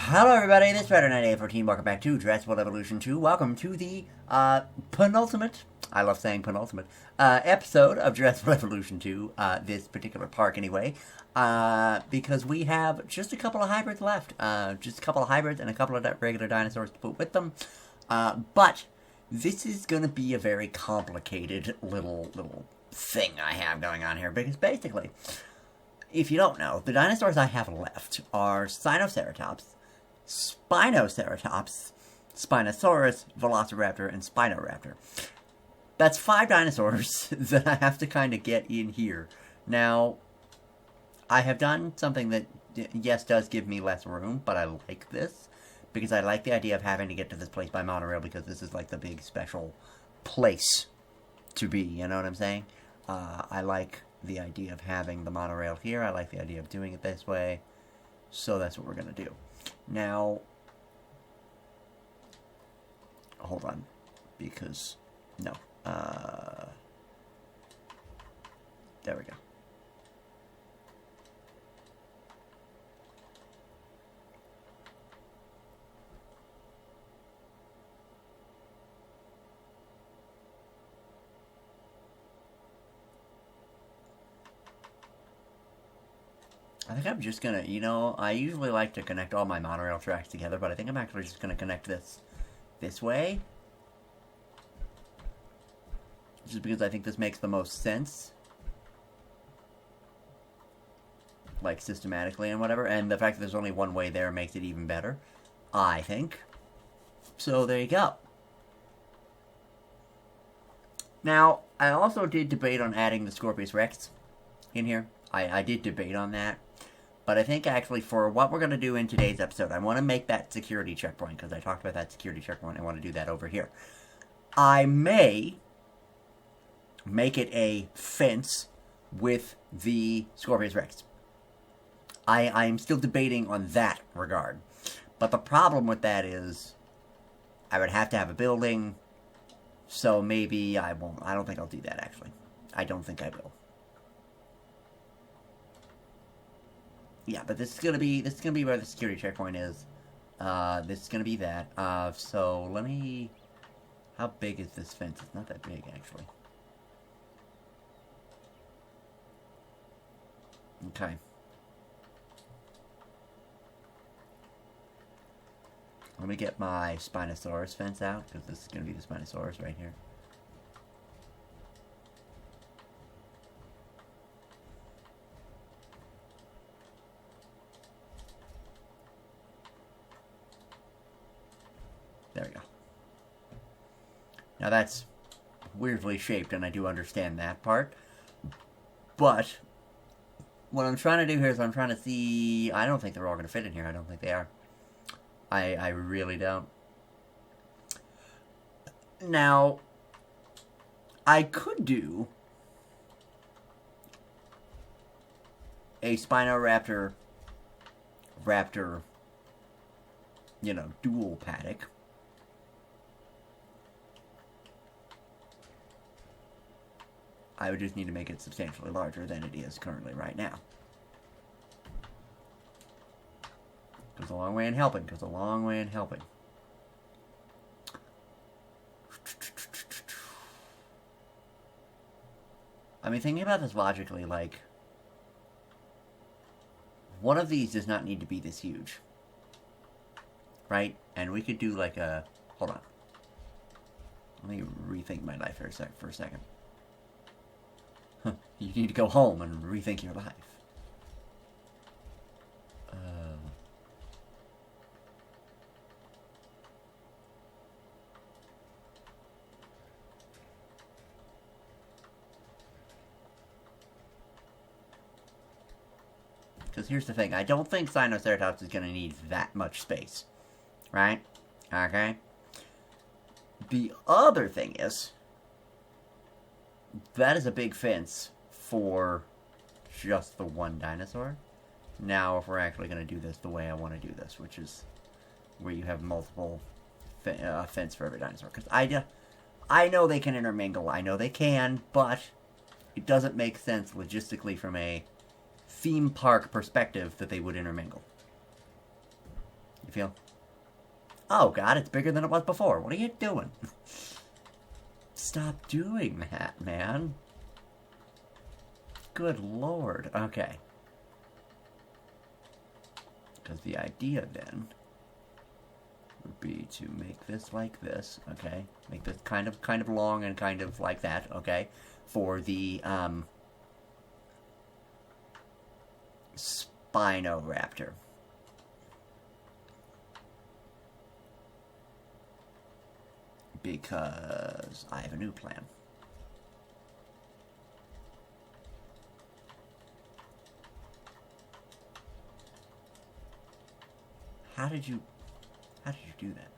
Hello everybody, this is Friday Night A14, welcome back to Jurassic Evolution 2. Welcome to the, penultimate, I love saying penultimate, episode of Jurassic Evolution 2, this particular park anyway, because we have just a couple of hybrids left, just a couple of hybrids and a couple of regular dinosaurs to put with them, but this is gonna be a very complicated little thing I have going on here, because basically, if you don't know, the dinosaurs I have left are Spinoceratops, Spinoceratops, Spinosaurus, Velociraptor, and Spinoraptor. That's 5 dinosaurs that I have to kind of get in here. Now, I have done something that, yes, does give me less room, but I like this, because I like the idea of having to get to this place by monorail, because this is like the big special place to be, you know what I'm saying? I like the idea of having the monorail here. I like the idea of doing it this way. So that's what we're going to do. Now, hold on, because, no, there we go. I think I'm just gonna, I usually like to connect all my monorail tracks together, but I think I'm actually just gonna connect this way. Just because I think this makes the most sense. Like, systematically and whatever, and the fact that there's only one way there makes it even better, I think. So, there you go. Now, I also did debate on adding the Scorpius Rex in here. I did debate on that. But I think, actually, for what we're going to do in today's episode, I want to make that security checkpoint, because I talked about that security checkpoint. I want to do that over here. I may make it a fence with the Scorpius Rex. I'm still debating on that regard. But the problem with that is I would have to have a building, so maybe I won't. I don't think I'll do that, actually. I don't think I will. Yeah, but this is gonna be where the security checkpoint is. This is gonna be that. So let me. How big is this fence? It's not that big, actually. Okay. Let me get my Spinosaurus fence out, because this is gonna be the Spinosaurus right here. There we go. Now that's weirdly shaped, and I do understand that part. But what I'm trying to do here is I'm trying to see. I don't think they're all going to fit in here. I don't think they are. I really don't. Now, I could do a Spinoraptor Raptor, dual paddock. I would just need to make it substantially larger than it is currently right now. Goes a long way in helping. Goes a long way in helping. I mean, thinking about this logically, like, one of these does not need to be this huge. Right? And we could do like a... Hold on. Let me rethink my life for a second. You need to go home and rethink your life. Because here's the thing. I don't think Spinoceratops is going to need that much space. Right? Okay? The other thing is, that is a big fence for just the one dinosaur. Now, if we're actually going to do this the way I want to do this, which is where you have multiple fence for every dinosaur. Because I know they can intermingle. I know they can, but it doesn't make sense logistically from a theme park perspective that they would intermingle. If feel. Oh, God, it's bigger than it was before. What are you doing? Stop doing that, man. Good Lord. Okay. Because the idea, then, would be to make this like this, okay? Make this kind of long and kind of like that, okay? For the, Spinoceratops. Because I have a new plan. How did you do that?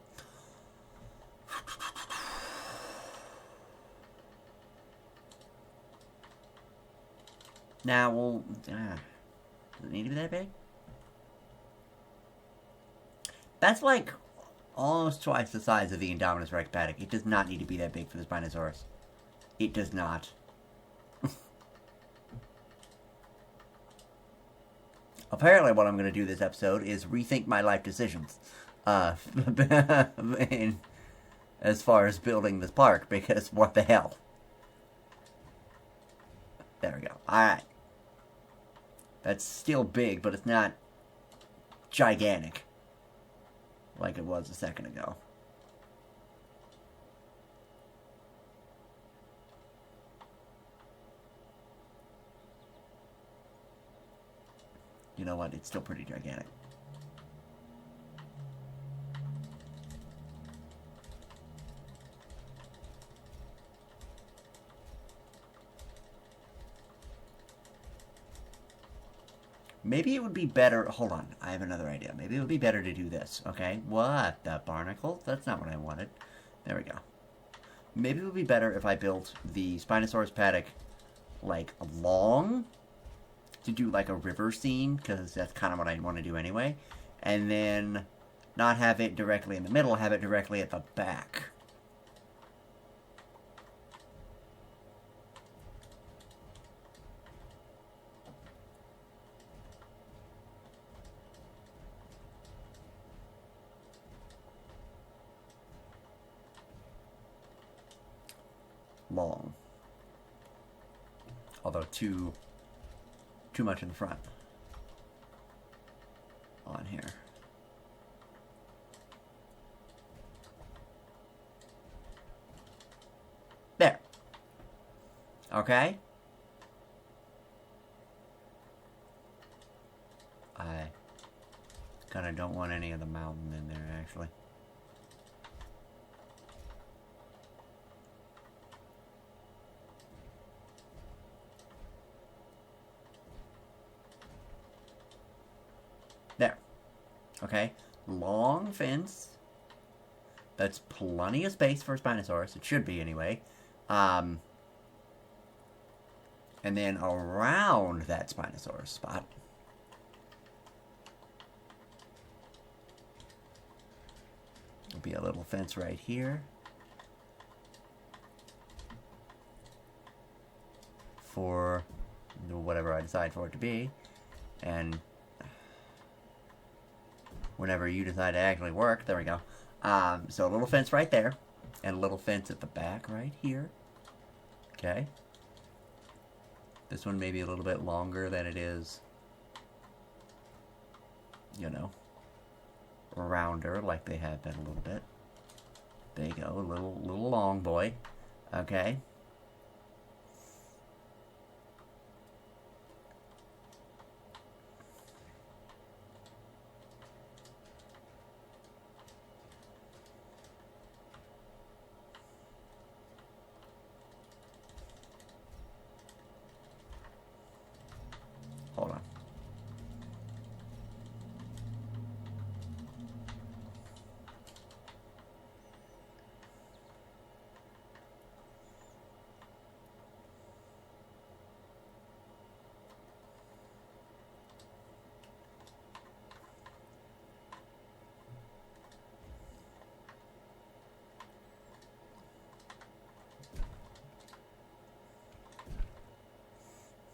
Now, well, does it need to be that big? That's like almost twice the size of the Indominus Rex paddock. It does not need to be that big for the Spinosaurus. It does not. Apparently what I'm going to do this episode is rethink my life decisions. As far as building this park, because what the hell? There we go. Alright. That's still big, but it's not gigantic. Like it was a second ago. You know what? It's still pretty gigantic. Maybe it would be better... Hold on. I have another idea. Maybe it would be better to do this, okay? What the barnacles? That's not what I wanted. There we go. Maybe it would be better if I built the Spinosaurus paddock, like, long... to do like a river scene, because that's kind of what I want to do anyway, and then not have it directly in the middle, have it directly at the back. Long. Although too much in the front. On here. There. Okay. I kind of don't want any of the mountain in there, actually. There. Okay. Long fence. That's plenty of space for a Spinosaurus. It should be, anyway. And then around that Spinosaurus spot, there'll be a little fence right here. For whatever I decide for it to be. And whenever you decide to actually work, there we go. So a little fence right there, and a little fence at the back right here. Okay. This one may be a little bit longer than it is, you know, rounder, like they have been a little bit. There you go, a little long boy. Okay. Hold on.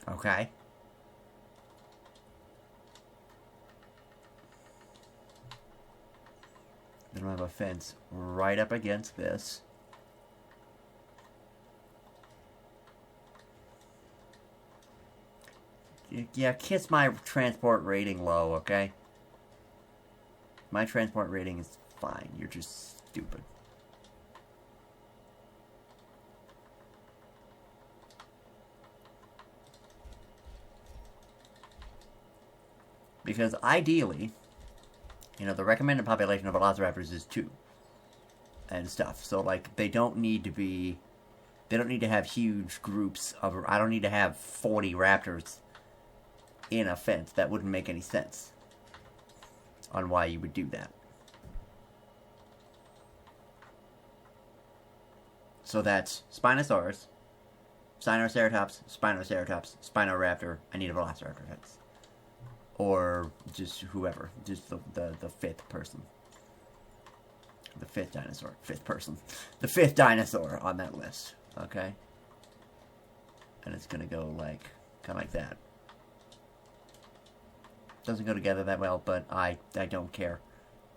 Okay. Then we'll have a fence right up against this. Yeah, kiss my transport rating low, okay? My transport rating is fine. You're just stupid. Because ideally, you know, the recommended population of velociraptors is 2. And stuff. So, like, they don't need to have huge groups of... I don't need to have 40 raptors in a fence. That wouldn't make any sense on why you would do that. So that's Spinosaurus, Spinoceratops, Spinoraptor. I need a velociraptor fence. Or just whoever. Just the fifth person. The fifth dinosaur. Fifth person. The fifth dinosaur on that list. Okay? And it's gonna go like... kind of like that. Doesn't go together that well, but I don't care.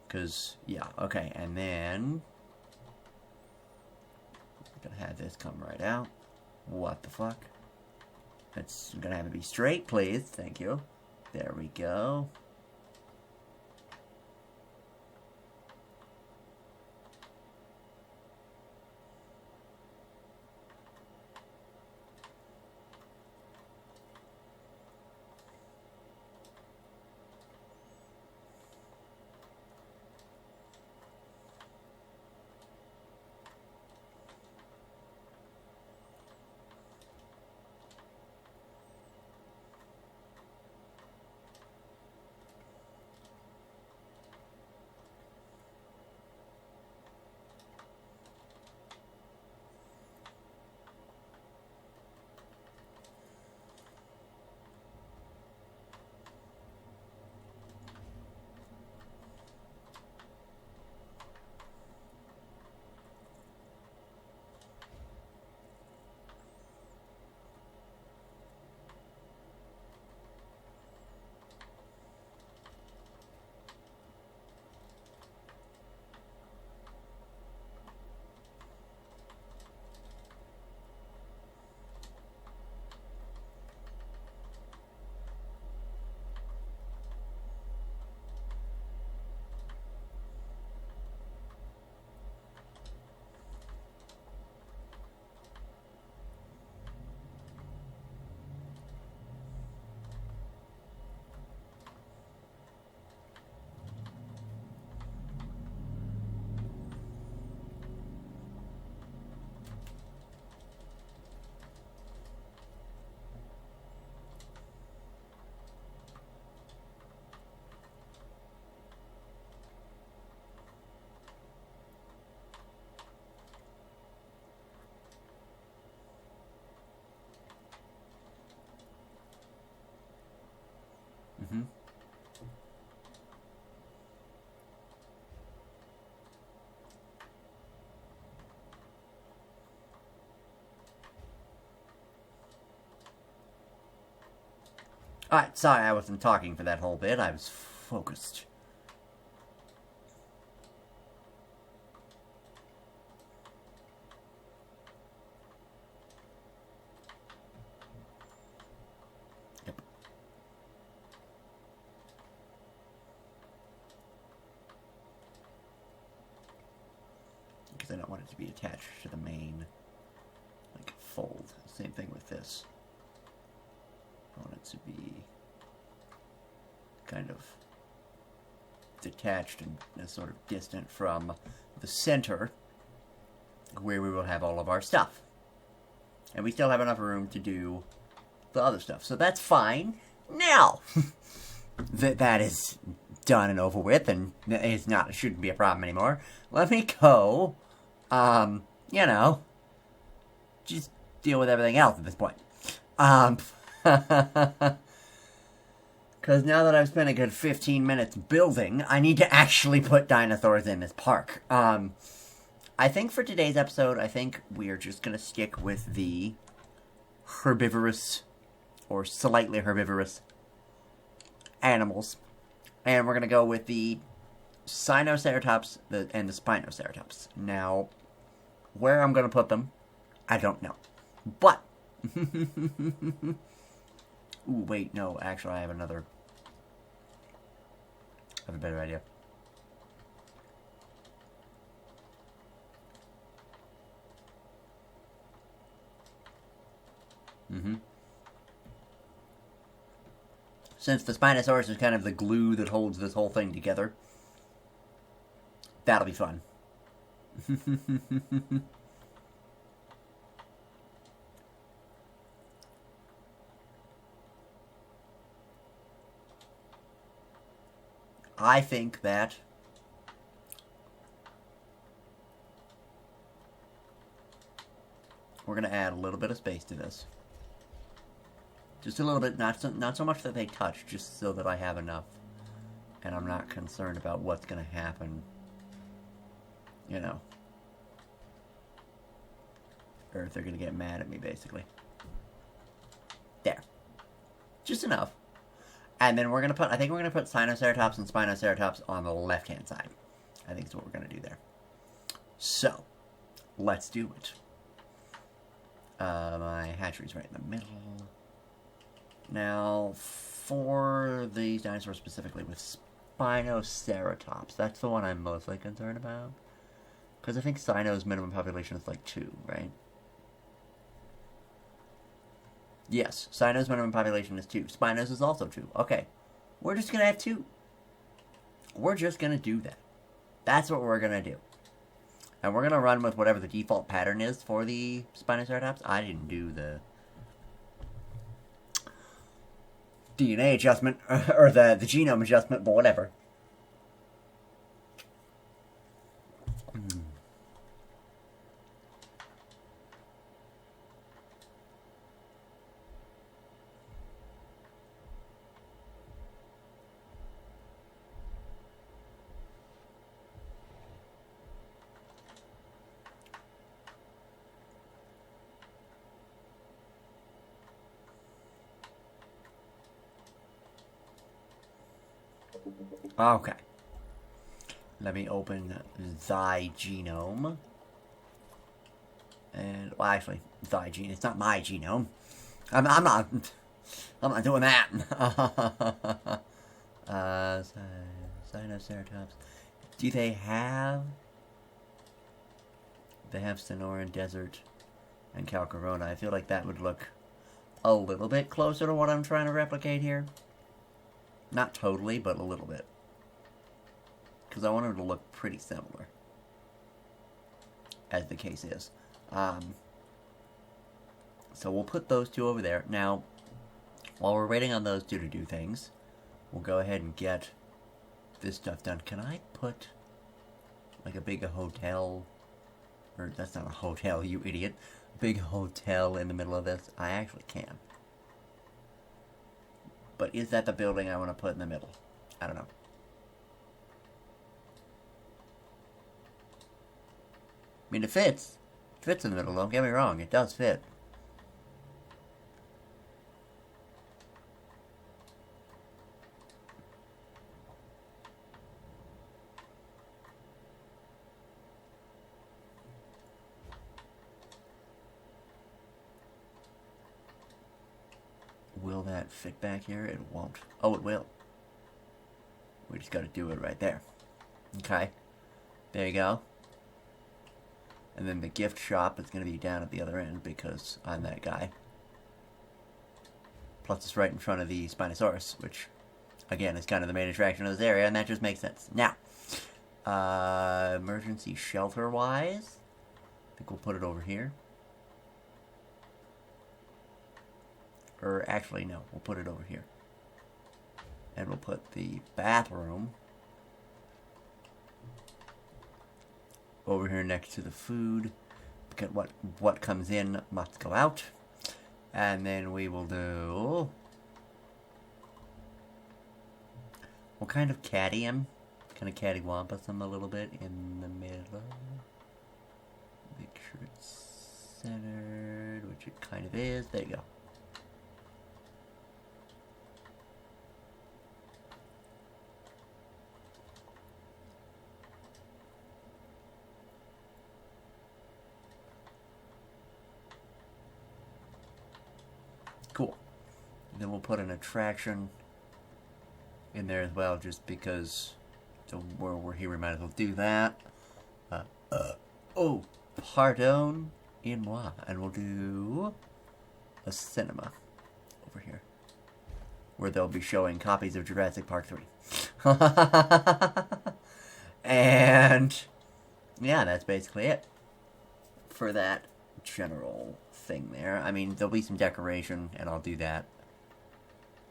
Because, yeah. Okay, and then... I'm gonna have this come right out. What the fuck? That's gonna have it be straight, please. Thank you. There we go. Mm-hmm. Alright, sorry I wasn't talking for that whole bit. I was focused. Yep. Because I don't want it to be attached to the main, like, fold. Same thing with this. I want it to be kind of detached and sort of distant from the center where we will have all of our stuff. And we still have enough room to do the other stuff. So that's fine. Now, that is done and over with, and it shouldn't be a problem anymore. Let me go, you know, just deal with everything else at this point. Because now that I've spent a good 15 minutes building, I need to actually put dinosaurs in this park. I think for today's episode, I think we are just going to stick with the herbivorous, or slightly herbivorous, animals. And we're going to go with the Sinoceratops and the Spinoceratops. Now, where I'm going to put them, I don't know. But, ooh, wait, no, actually I have a better idea. Since the Spinosaurus is kind of the glue that holds this whole thing together, that'll be fun. I think that we're going to add a little bit of space to this. Just a little bit, not so much that they touch, just so that I have enough. And I'm not concerned about what's going to happen, you know. Or if they're going to get mad at me, basically. There. Just enough. And then we're going to put, I think we're going to put Sinoceratops and Spinoceratops on the left-hand side. I think that's what we're going to do there. So, let's do it. My hatchery's right in the middle. Now, for these dinosaurs specifically, with Spinoceratops, that's the one I'm mostly concerned about. Because I think Sino's minimum population is like 2, right? Yes, Sino's minimum population is 2. Spino's is also 2. Okay, we're just going to have 2. We're just going to do that. That's what we're going to do. And we're going to run with whatever the default pattern is for the Spinoceratops. I didn't do the DNA adjustment, or the genome adjustment, but whatever. Okay. Let me open thy genome. And, well, actually, thy genome. It's not my genome. I'm not doing that. Sinoceratops. Do they have... They have Sonoran Desert and Calcarona. I feel like that would look a little bit closer to what I'm trying to replicate here. Not totally, but a little bit. Because I want them to look pretty similar. As the case is. So we'll put those two over there. Now, while we're waiting on those two to do things, we'll go ahead and get this stuff done. Can I put, like, a big hotel? Or, that's not a hotel, you idiot. Big hotel in the middle of this? I actually can. But is that the building I want to put in the middle? I don't know. I mean, it fits. It fits in the middle, don't get me wrong. It does fit. Will that fit back here? It won't. Oh, it will. We just got to do it right there. Okay. There you go. And then the gift shop is going to be down at the other end because I'm that guy. Plus it's right in front of the Spinosaurus, which, again, is kind of the main attraction of this area, and that just makes sense. Now, emergency shelter-wise, I think we'll put it over here. Or actually, no, we'll put it over here. And we'll put the bathroom over here next to the food. Because what comes in must go out. And then we will do... We'll kind of caddy him. Kind of cattywampus him a little bit in the middle. Make sure it's centered, which it kind of is. There you go. then we'll put an attraction in there as well, just because we're here, we might as well do that. Oh, pardon in moi. And we'll do a cinema over here, where they'll be showing copies of Jurassic Park 3. And yeah, that's basically it for that general thing there. I mean, there'll be some decoration, and I'll do that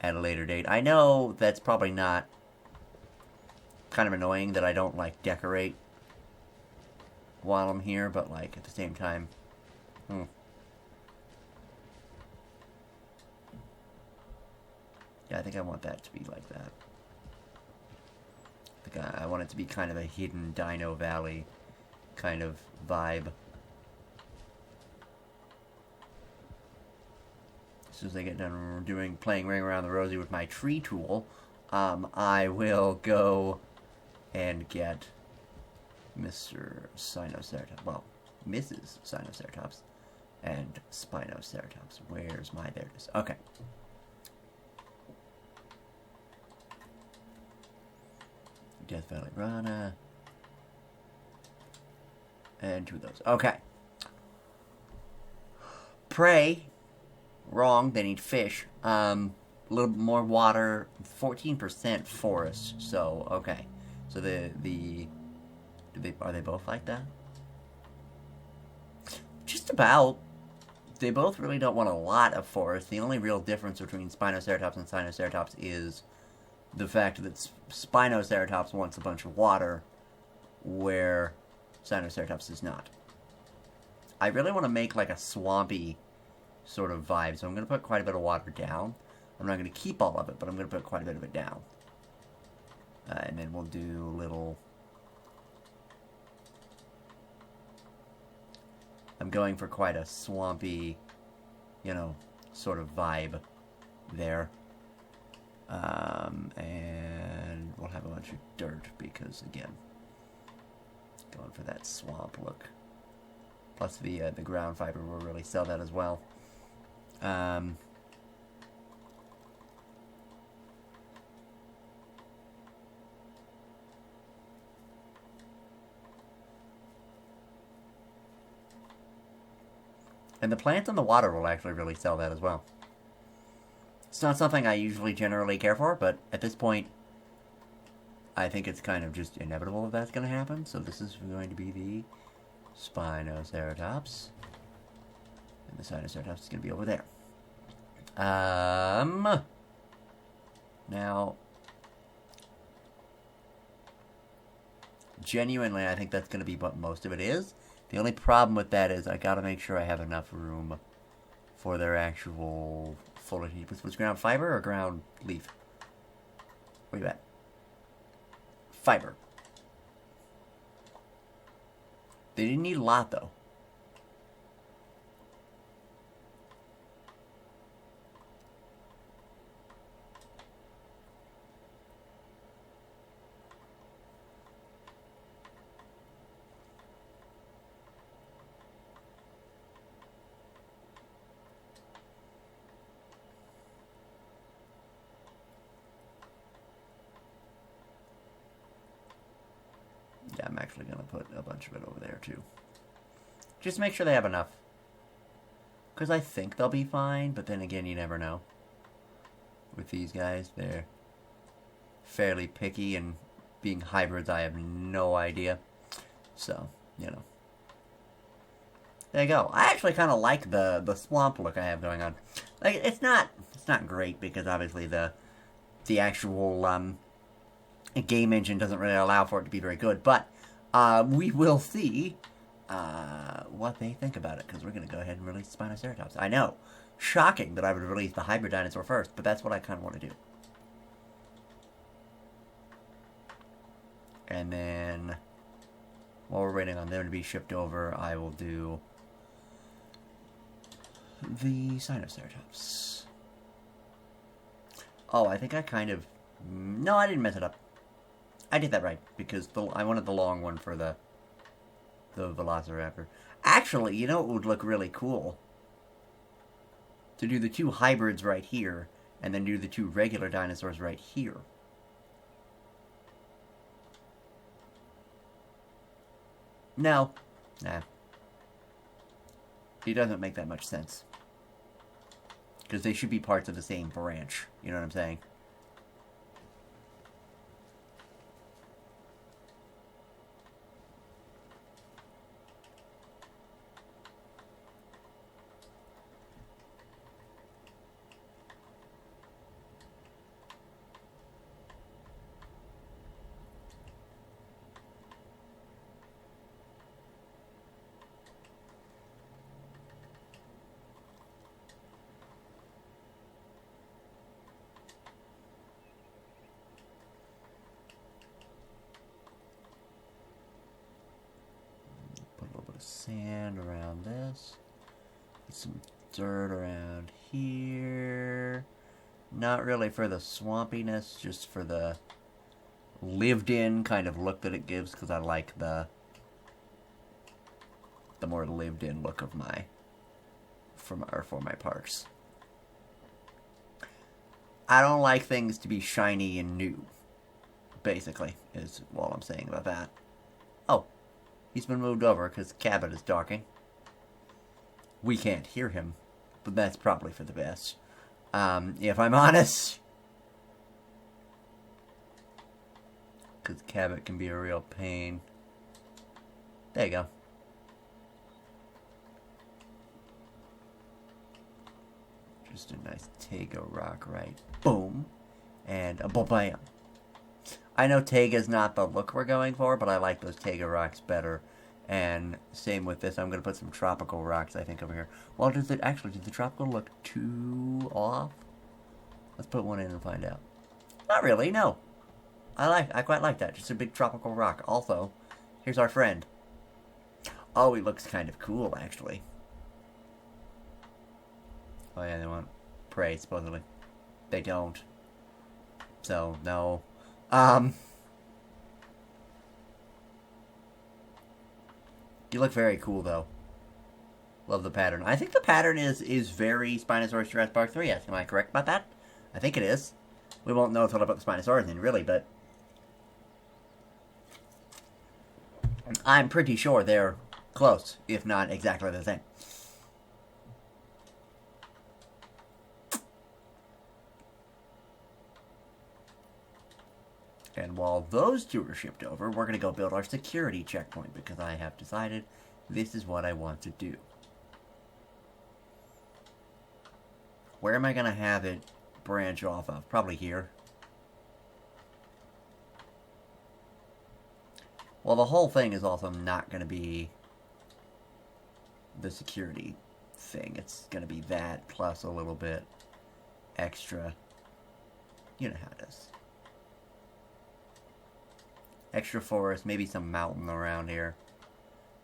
at a later date. I know that's probably not kind of annoying that I don't, like, decorate while I'm here, but, like, at the same time, yeah, I think I want that to be like that. I want it to be kind of a hidden Dino Valley kind of vibe. As soon as I get done playing Ring Around the Rosie with my tree tool, I will go and get Mr. Spinoceratops. Well, Mrs. Spinoceratops and Spinoceratops. Where's my... There it is. Okay. Death Valley Rana. And 2 of those. Okay. Prey. Wrong. They need fish. A little bit more water. 14% forest. So, okay. So are they both like that? Just about. They both really don't want a lot of forest. The only real difference between Spinoceratops and Sinoceratops is the fact that Spinoceratops wants a bunch of water, where Sinoceratops does not. I really want to make like a swampy sort of vibe, so I'm going to put quite a bit of water down. I'm not going to keep all of it, but I'm going to put quite a bit of it down. And then we'll do little... I'm going for quite a swampy, sort of vibe there. And we'll have a bunch of dirt because, again, going for that swamp look. Plus the ground fiber will really sell that as well. And the plants in the water will actually really sell that as well. It's not something I usually generally care for, but at this point, I think it's kind of just inevitable that that's going to happen. So this is going to be the Spinoceratops. And the Sinoceratops is going to be over there. Now, genuinely, I think that's going to be what most of it is. The only problem with that is I got to make sure I have enough room for their actual foliage. Was ground fiber or ground leaf? Where you at? Fiber. They didn't need a lot, though. Yeah, I'm actually going to put a bunch of it over there, too. Just make sure they have enough. Because I think they'll be fine, but then again, you never know. With these guys, they're fairly picky, and being hybrids, I have no idea. So, There you go. I actually kind of like the swamp look I have going on. Like, it's not great, because obviously the actual, game engine doesn't really allow for it to be very good, but we will see what they think about it, because we're going to go ahead and release Spinoceratops. I know, shocking that I would release the hybrid dinosaur first, but that's what I kind of want to do. And then, while we're waiting on them to be shipped over, I will do the Spinoceratops. Oh, I think I kind of... No, I didn't mess it up. I did that right, because I wanted the long one for the Velociraptor. Actually, you know what would look really cool? To do the 2 hybrids right here, and then do the 2 regular dinosaurs right here. No. Nah. It doesn't make that much sense. Because they should be parts of the same branch. You know what I'm saying? Sand around this. Some dirt around here. Not really for the swampiness, just for the lived in kind of look that it gives, because I like the more lived in look of my for my parks. I don't like things to be shiny and new, basically, is all I'm saying about that. Oh, he's been moved over because Cabot is talking. We can't hear him, but that's probably for the best. If I'm honest. Because Cabot can be a real pain. There you go. Just a nice Tega rock, right? Boom. And a bam. I know Tega's not the look we're going for, but I like those Tega rocks better. And same with this. I'm going to put some tropical rocks, I think, over here. Well, does the tropical look too off? Let's put one in and find out. Not really, no. I quite like that. Just a big tropical rock. Also, here's our friend. Oh, he looks kind of cool, actually. Oh, yeah, they want prey, supposedly. They don't. So, no. You look very cool, though. Love the pattern. I think the pattern is very Spinosaurus Jurassic Park 3. Am I correct about that? I think it is. We won't know until I put the Spinosaurus in, really, but I'm pretty sure they're close, if not exactly the same. And while those 2 are shipped over, we're going to go build our security checkpoint, because I have decided this is what I want to do. Where am I going to have it branch off of? Probably here. Well, the whole thing is also not going to be the security thing. It's going to be that plus a little bit extra. You know how it is. Extra forest, maybe some mountain around here.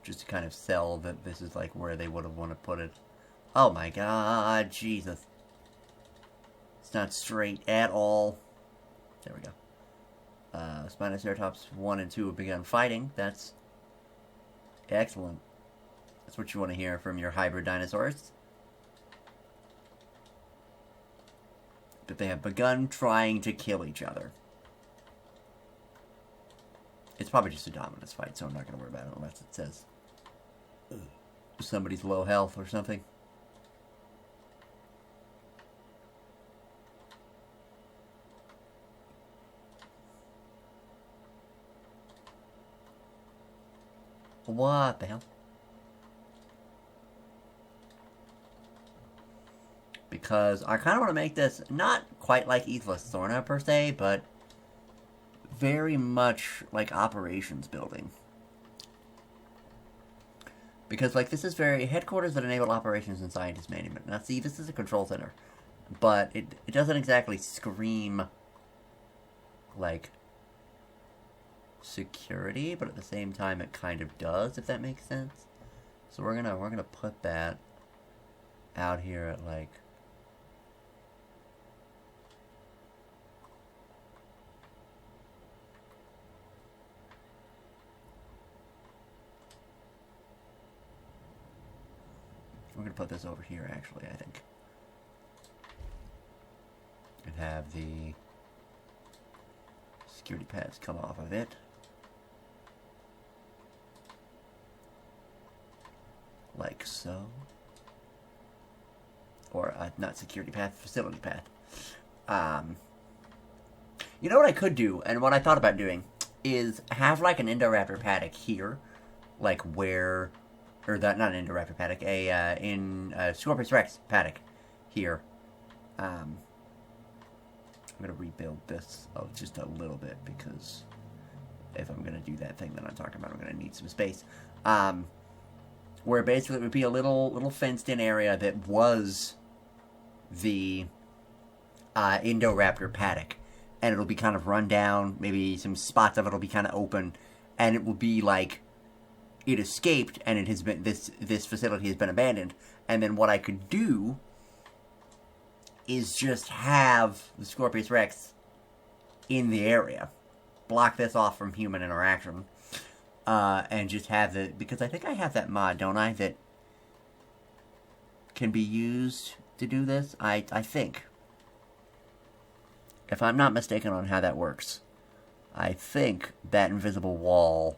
Just to kind of sell that this is like where they would have wanted to put it. Oh my god, Jesus. It's not straight at all. There we go. Spinoceratops 1 and 2 have begun fighting. That's excellent. That's what you want to hear from your hybrid dinosaurs. But they have begun trying to kill each other. It's probably just a dominance fight, so I'm not going to worry about it unless it says somebody's low health or something. What the hell? Because I kind of want to make this not quite like Isla Sorna per se, but very much like operations building. Because, like, this is very headquarters that enable operations and scientist management. Now, see, this is a control center. But it doesn't exactly scream like security, but at the same time it kind of does, if that makes sense. So we're gonna put that out here at like we're gonna put this over here actually, I think. have the security pads come off of it. Like so. Or, not security path, facility path. You know what I could do, and what I thought about doing, is have like an Indoraptor paddock here. Like where, or that, not an Indoraptor paddock, Scorpius Rex paddock here. I'm going to rebuild this just a little bit, because if I'm going to do that thing that I'm talking about, I'm going to need some space. Where basically it would be a little fenced-in area that was the Indoraptor paddock. And it'll be kind of run down, maybe some spots of it will be kind of open, and it will be like it escaped, and it has been, this facility has been abandoned. And then what I could do is just have the Scorpius Rex in the area. Block this off from human interaction. And just have the... Because I think I have that mod, don't I? That can be used to do this? I think. If I'm not mistaken on how that works. I think that invisible wall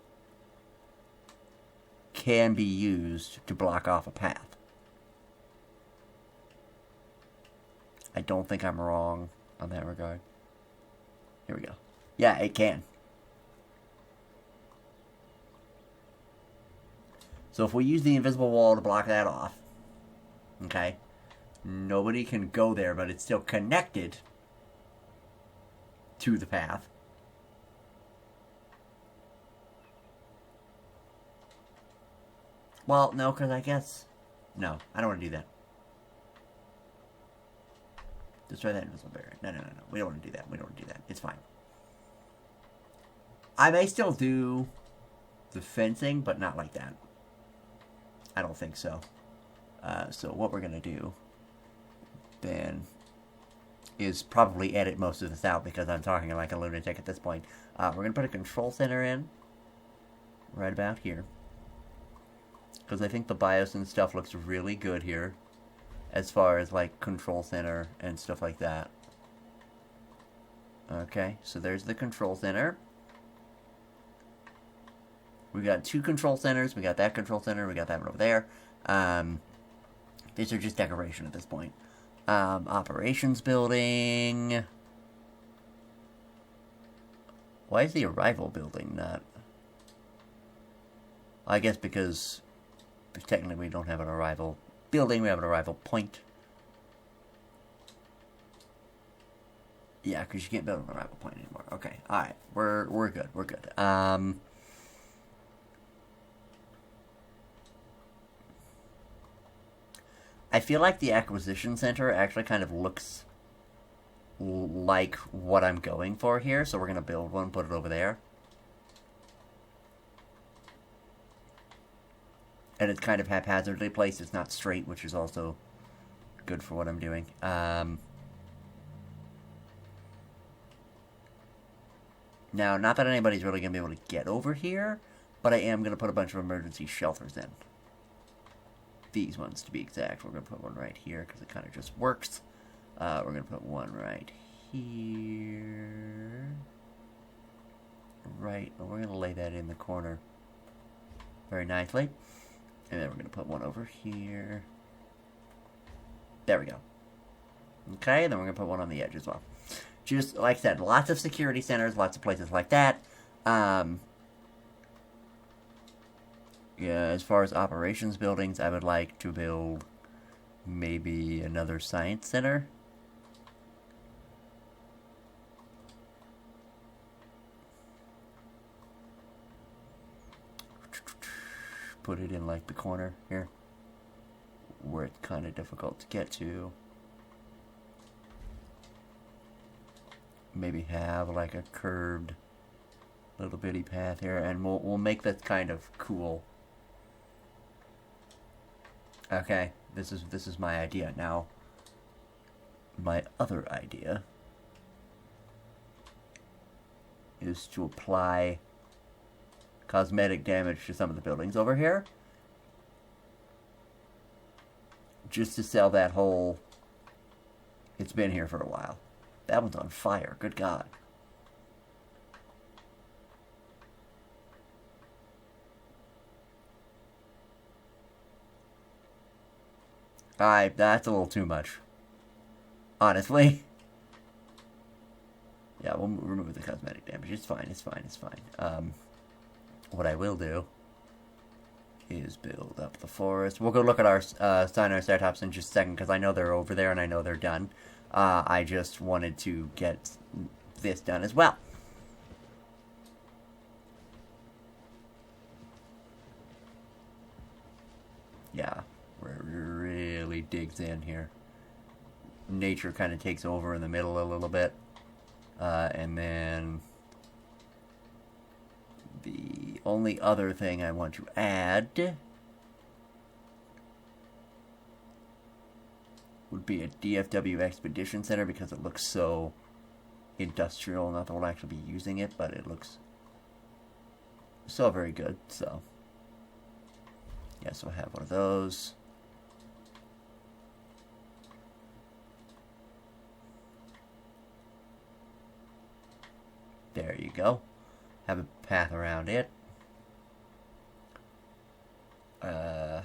can be used to block off a path. I don't think I'm wrong on that regard. Here we go. Yeah, it can. So if we use the invisible wall to block that off, okay, nobody can go there, but it's still connected to the path. Well, no, because I guess... No, I don't want to do that. Destroy that invisible barrier. No. We don't want to do that. We don't want to do that. It's fine. I may still do the fencing, but not like that. I don't think so. So what we're going to do then is probably edit most of this out, because I'm talking like a lunatic at this point. We're going to put a control center in right about here, because I think the BIOS and stuff looks really good here as far as like control center and stuff like that. Okay, so there's the control center. We got two control centers. We got that control center. We got that one over there. These are just decoration at this point. Operations building. Why is the arrival building not... I guess because technically we don't have an arrival building. We have an arrival point. Yeah, because you can't build an arrival point anymore. Okay, alright. We're good. We're good. I feel like the acquisition center actually kind of looks like what I'm going for here, so we're going to build one, put it over there. And it's kind of haphazardly placed. It's not straight, which is also good for what I'm doing. Now, not that anybody's really going to be able to get over here, but I am going to put a bunch of emergency shelters in. These ones, to be exact. We're going to put one right here, because it kind of just works. We're going to put one right here. Right, and we're going to lay that in the corner very nicely. And then we're going to put one over here. There we go. Okay, and then we're going to put one on the edge as well. Just, like I said, lots of security centers, lots of places like that. Yeah, as far as operations buildings, I would like to build maybe another science center. Put it in like the corner here, where it's kind of difficult to get to. Maybe have like a curved little bitty path here, and we'll make that kind of cool. Okay, this is my idea. Now, my other idea is to apply cosmetic damage to some of the buildings over here, just to sell that whole, it's been here for a while. That one's on fire. Good God. That's a little too much. Honestly. Yeah, we'll remove the cosmetic damage. It's fine, it's fine, it's fine. What I will do is build up the forest. We'll go look at our Spinoceratops in just a second, because I know they're over there and I know they're done. I just wanted to get this done as well. Yeah, where it really digs in here. Nature kind of takes over in the middle a little bit. And then the only other thing I want to add would be a DFW Expedition Center, because it looks so industrial. Not that we'll actually be using it, but it looks so very good. So, yeah, so I have one of those. There you go. Have a path around it. We'll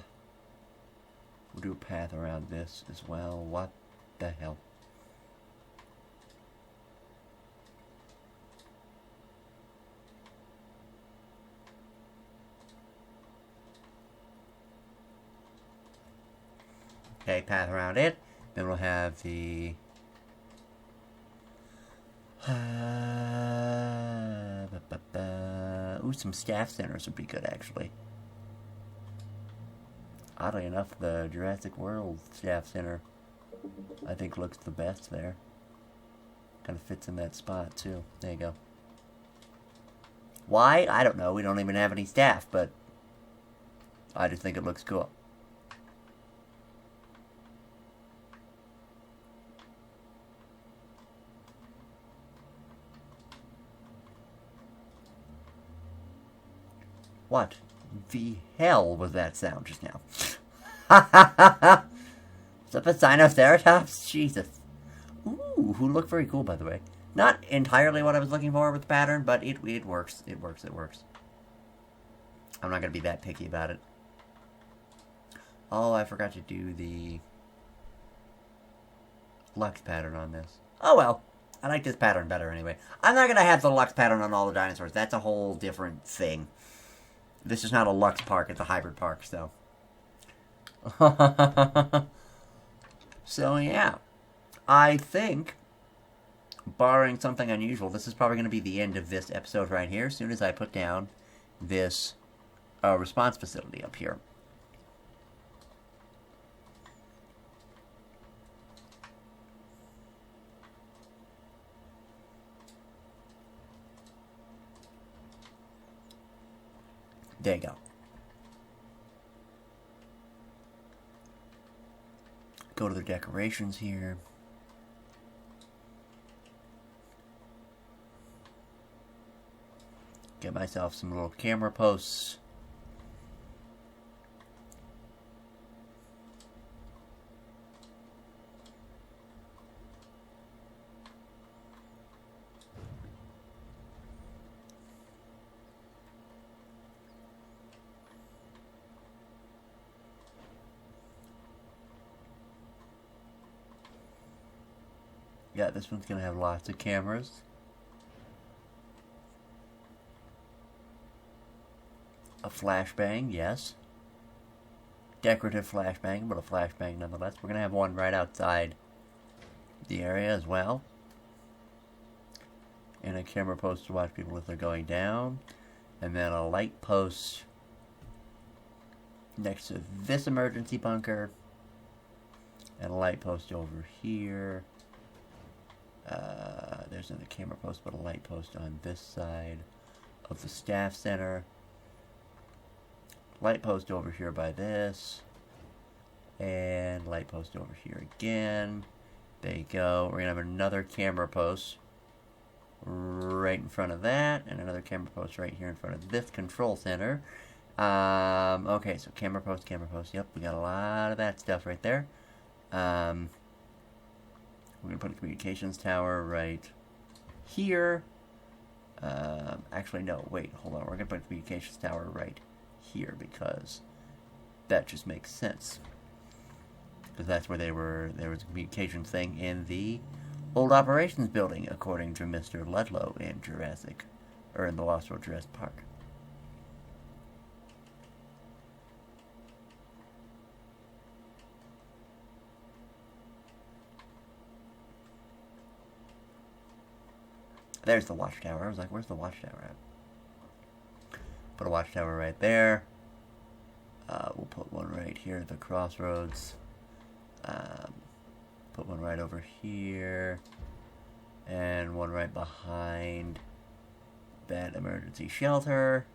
do a path around this as well. What the hell? Okay, path around it. Then we'll have the... Ooh, some staff centers would be good, actually. Oddly enough, the Jurassic World staff center, I think, looks the best there. Kind of fits in that spot, too. There you go. Why? I don't know. We don't even have any staff, but I just think it looks cool. What the hell was that sound just now? Is that the Spinoceratops? Jesus. Ooh, who look very cool, by the way. Not entirely what I was looking for with the pattern, but it works. It works. It works. I'm not going to be that picky about it. Oh, I forgot to do the Lux pattern on this. Oh, well. I like this pattern better anyway. I'm not going to have the Lux pattern on all the dinosaurs. That's a whole different thing. This is not a Lux park, it's a hybrid park, so. So, yeah. I think, barring something unusual, this is probably going to be the end of this episode right here, as soon as I put down this response facility up here. There you go. Go to the decorations here. Get myself some little camera posts. Yeah, this one's gonna have lots of cameras. A flashbang, yes. Decorative flashbang, but a flashbang nonetheless. We're gonna have one right outside the area as well. And a camera post to watch people if they're going down. And then a light post next to this emergency bunker. And a light post over here. There's another camera post, but a light post on this side of the staff center. Light post over here by this. And light post over here again. There you go. We're going to have another camera post right in front of that. And another camera post right here in front of this control center. Okay, so camera post. Yep, we got a lot of that stuff right there. We're going to put a communications tower right here. Actually, no, wait, hold on. We're going to put a communications tower right here because that just makes sense. Because that's where there was a communications thing in the old operations building, according to Mr. Ludlow in Jurassic, or in the Lost World Jurassic Park. There's the watchtower. I was like, where's the watchtower at? Put a watchtower right there. We'll put one right here at the crossroads. Put one right over here. And one right behind that emergency shelter.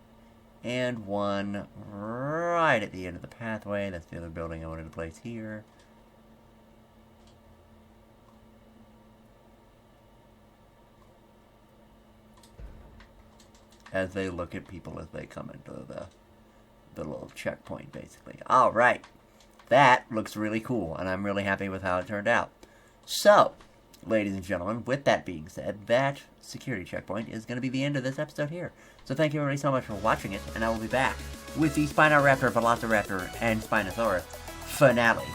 And one right at the end of the pathway. That's the other building I wanted to place here. As they look at people as they come into the little checkpoint, basically. Alright. That looks really cool, and I'm really happy with how it turned out. So, ladies and gentlemen, with that being said, that security checkpoint is going to be the end of this episode here. So thank you everybody so much for watching it, and I will be back with the Spinoceratops, Velociraptor, and Spinosaurus finale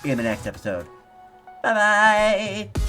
in the next episode. Bye-bye!